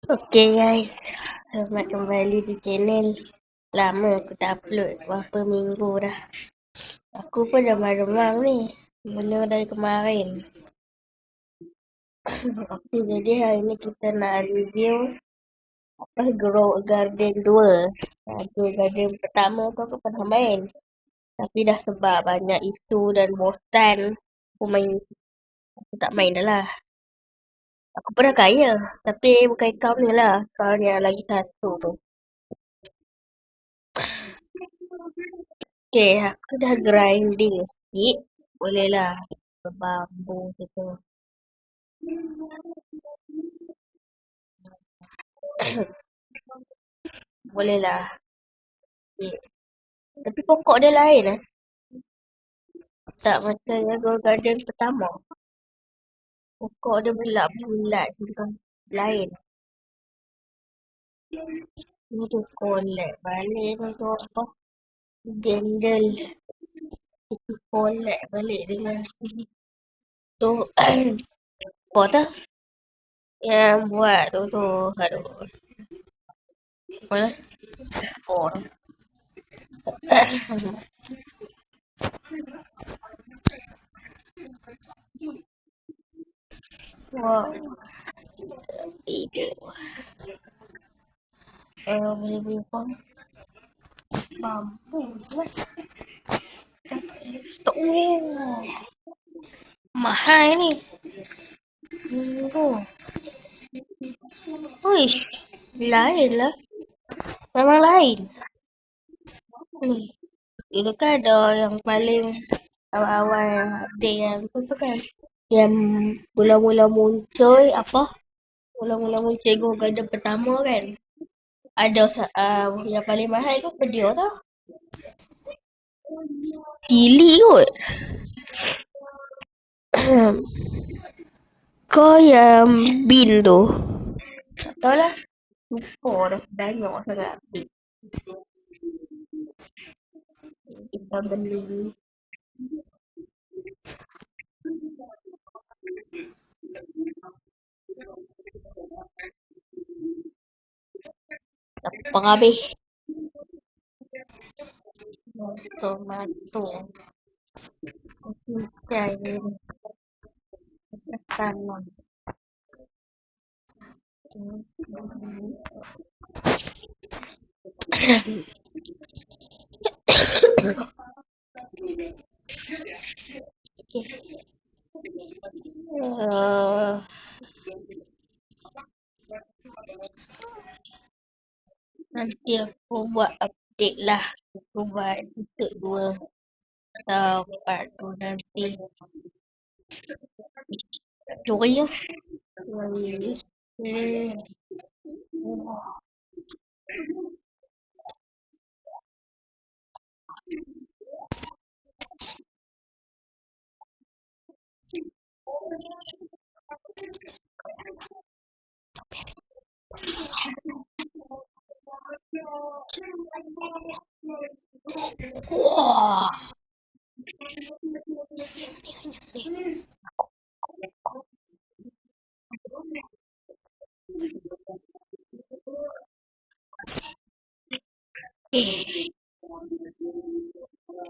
Okay guys, selamat kembali di channel. Lama aku tak upload, berapa minggu dah. Aku pun demam-demam ni, mula dari kemarin. Okay, jadi hari ni kita nak review Grow Garden 2. Grow Garden pertama tu aku pernah main. Tapi dah sebab banyak isu dan bosan, aku tak main dah lah. Aku pernah kaya, tapi bukan account ni lah. Account yang lagi satu tu. Okay, aku dah grinding sikit. Boleh lah. Bambu gitu. Boleh lah. Okay. Tapi pokok dia lain eh. Tak macam yang Gold Garden pertama. Pokok dia bulat-bulat macam lain. Ni tu collect balik tu apa. Gendel. Kita collect balik dengan tu. Apa tu? Yang buat tu. Aduh. Mana? Oh. Wow. Itu. Boleh beli bambu tu. Stok. Oh. Mahal ni. Oh. Uish. Lain lah. Memang lain. Ni. Dulu kan ada yang paling awal-awal update yang tu kan. Yang mula-mula muncul apa? Mula-mula muncul Go Garden pertama kan. Ada yang paling mahal tu video tau. Gili kot. Kau yang bin tu. Tak tahu lah. Lupa dah. Banyak sangat bin. Kita beli. Apa habis? Tomato. Cair. Tanam. Nanti aku buat update lah. Aku buat episode 2 atau part 2 nanti. Curi ya. Wah.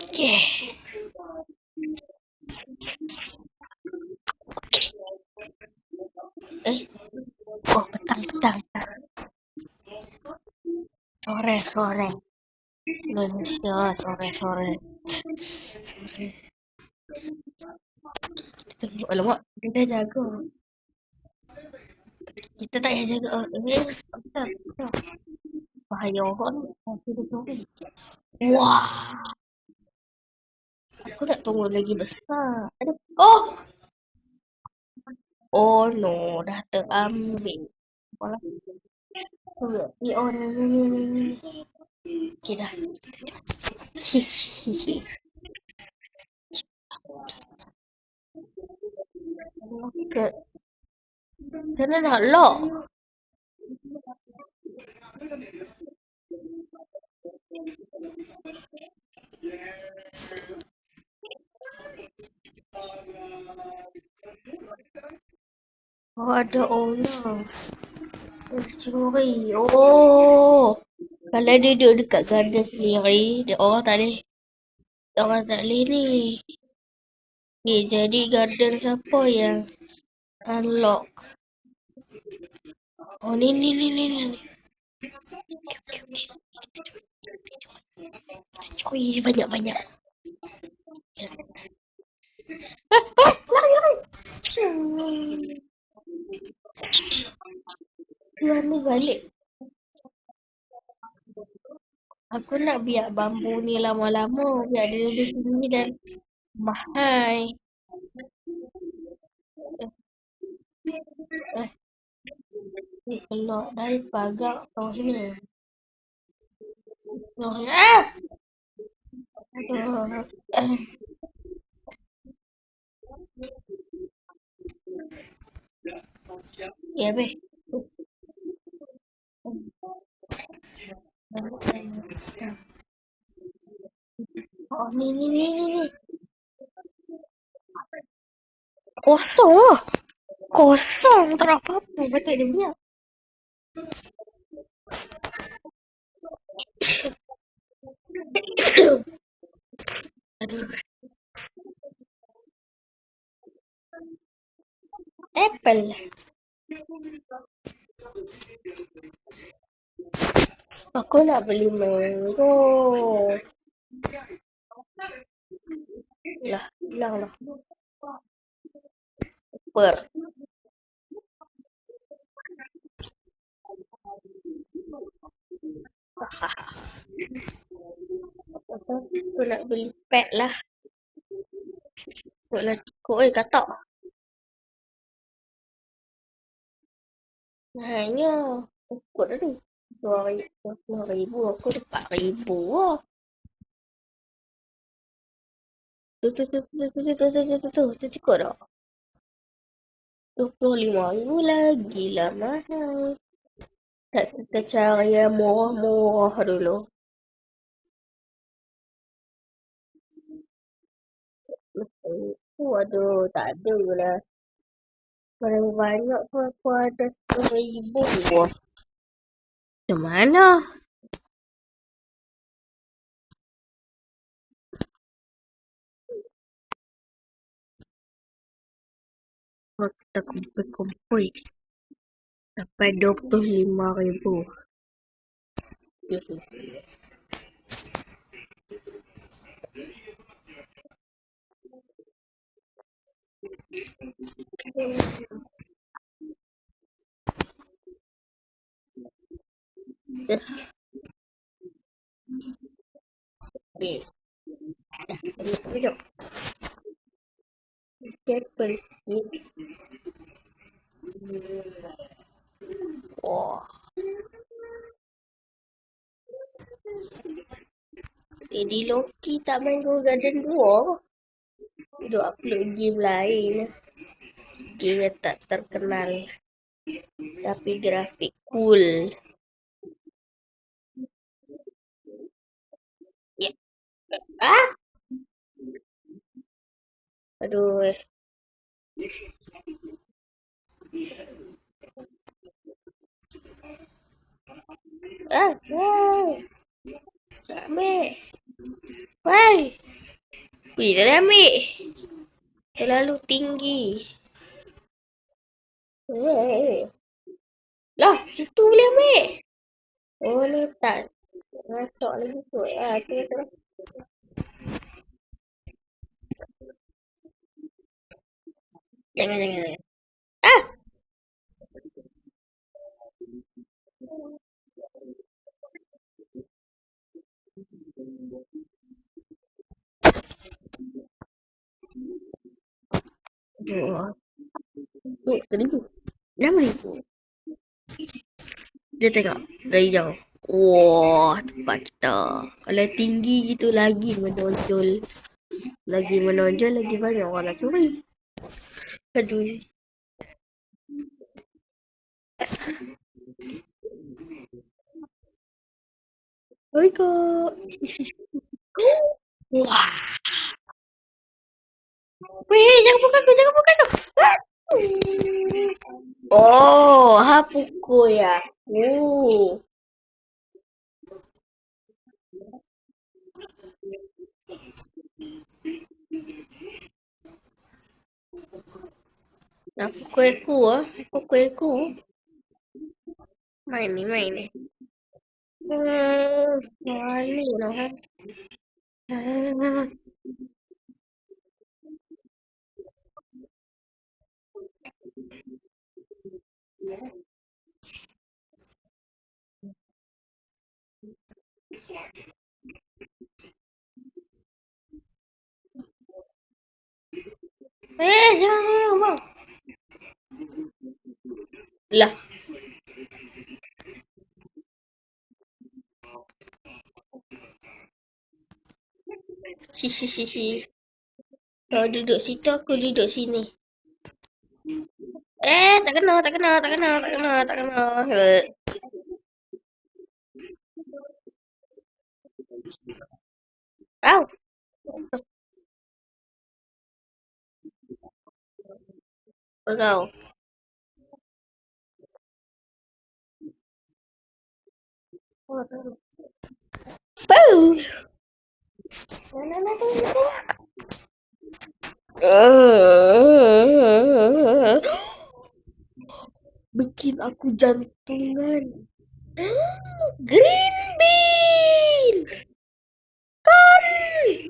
Okay. Oh, petang. Sore. Indonesia, sore. Kita tengok alamak, kita jaga. Kita tak payah jaga. Kita. Bahaya orang ni. Wah. Aku nak tunggu lagi besar. Aduh. Oh no, dah terambil. Apalah. Ni ni. Okay dah. Kena nak lock. Oh, ada owner. Curi. Oh. Kalau dia duduk dekat garden sendiri, dia orang tak boleh ni. Okay, jadi garden siapa yang unlock? Oh, ni. Curi banyak-banyak. Lari. Tuan ni balik. Aku nak biar bambu ni lama-lama. Biar dia duduk sini dan mahal. Eh, ni keluar dari pagar bawah ni. Ah! Aduh. Ya, be. Oh, ni. Kosong lah. Kosong. Tak ada apa-apa. Betul dia biar. Aduh. Apple. Aku nak beli mango. Lah, hilang lah. Per. Aku nak beli pet lah. Cukup lah cukup. Katak. Hanya. Cukup dah tu. 2,000. Aku ada 4,000 lah. Tu cukup tak? 25,000 lagi lah mahal. Tak kita cari yang murah-murah dulu. Waduh, tak ada lah. Barang banyak pun aku ada 10,000. Macam mana? Kalau kita kumpul-kumpul sampai 25,000. Okay. Sekejap. Apple ni. Wah. Jadi Loki tak main Go Garden 2. Dia upload game lain. Game yang tak terkenal. Tapi grafik cool. Ya. Ah! Aduh. Ah! Wow. Tak ambil. Why? Wih, dah ambil. Terlalu tinggi. Lah, situ boleh ambil. Oh, ni tak. Masuk lagi tu. Tu. Jangan. Ah! Aduh. 1,000. 6,000. Dia tengok dari jauh. Wah, tempat kita. Kalau tinggi gitu lagi menonjol. Lagi menonjol, lagi banyak orang nak curi. Aduh. Oi kak. Wah. Weh, jangan buka aku. Ah! Oh, hapukul ya. Oh, hapukul ah. Hapukul. Main ni. Wali lah kan. Jangan bang. Lah, si. Kau duduk situ, aku duduk sini. Tak kena. Au, apa kau? Bau. Bikin aku jantungan. Green bean. Kari.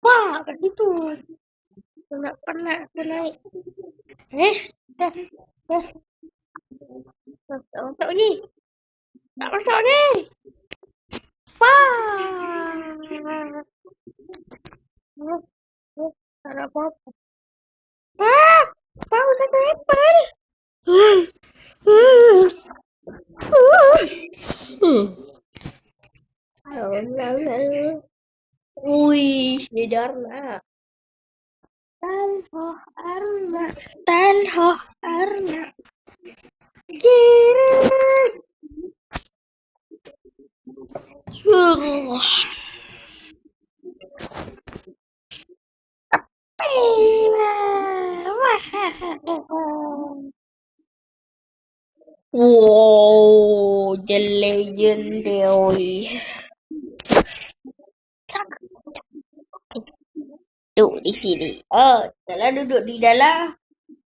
Wah, kat situ. Penat aku naik. Dah. Tak masuk lagi. Wah. Tak ada apa-apa. Ah, bau sampai apel. Wih, Darna. Talho Arna. Talho Arna. Kira. Wow, the legendary. Duduk di sini. Kalau duduk di dalam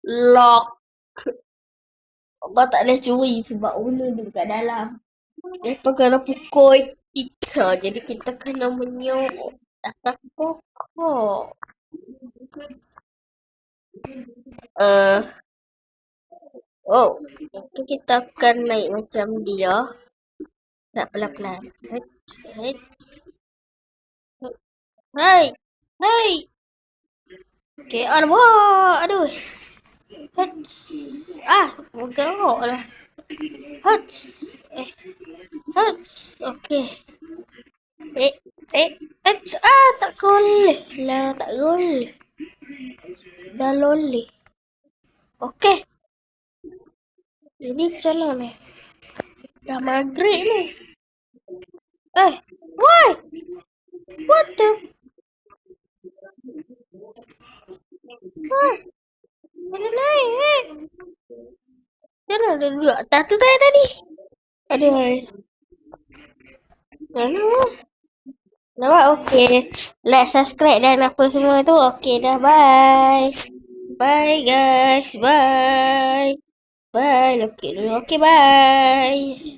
lock. Abang tak boleh curi sebab owner duduk kat dalam. Lepas kena pukul kita. Jadi kita kena menyuruh atas pokok. Oh, mungkin kita akan naik macam dia. Tak pelan-pelan. Hai. Okay, aduh. Bergerok lah. Okay. Tak boleh lah, tak boleh. Dah loleh. Okay. Jadi jalan ni. Dah maghrib ni. Why? What the? Mana naik? Jangan ada duduk atas tu tadi. Aduh. Jangan. Nampak? Okay. Like, subscribe dan apa semua tu. Okay dah. Bye. Bye guys. Bye. Bye. Okay dulu. Okay bye.